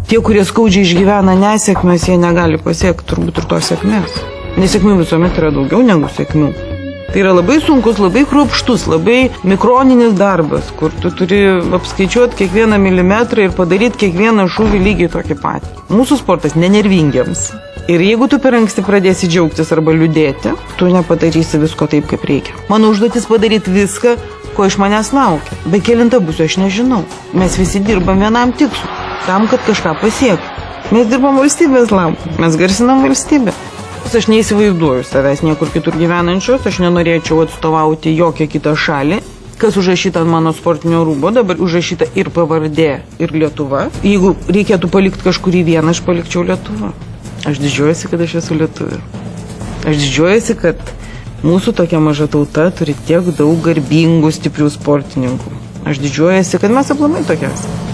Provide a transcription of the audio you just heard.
Tie, kurie skaudžiai išgyvena nesėkmės, jie negali pasiekti turbūt ir to sėkmės. Nesėkmių visuomet yra daugiau negu sėkmių. Tai yra labai sunkus, labai kruopštus, labai mikroninis darbas, kur tu turi apskaičiuoti kiekvieną milimetrą ir padaryti kiekvieną šūvį lygiai tokį patį. Mūsų sportas nenervingiams. Ir jeigu tu per anksti pradėsi džiaugtis arba liūdėti, tu nepadarysi visko taip, kaip reikia. Mano užduotis padaryti viską, ko iš manęs laukia. Be kelinta būsiu, aš nežinau. Mes visi dirbam vienam tikslui, tam, kad kažką pasiektų. Mes dirbam valstybės labui, mes garsinam valstybę. Aš neįsivaizduoju savęs niekur kitur gyvenančios, aš nenorėčiau atstovauti jokią kitą šalį. Kas užrašyta ant mano sportinio rūbo, dabar užrašyta ir pavardė, ir Lietuva. Jeigu reikėtų palikti kažkurį vieną, aš palikčiau Lietuvą. Aš didžiuojuosi, kad aš esu lietuvė. Aš didžiuojuosi, kad mūsų tokia maža tauta turi tiek daug garbingų, stiprių sportininkų. Aš didžiuojuosi, kad mes aplamai tokie esame.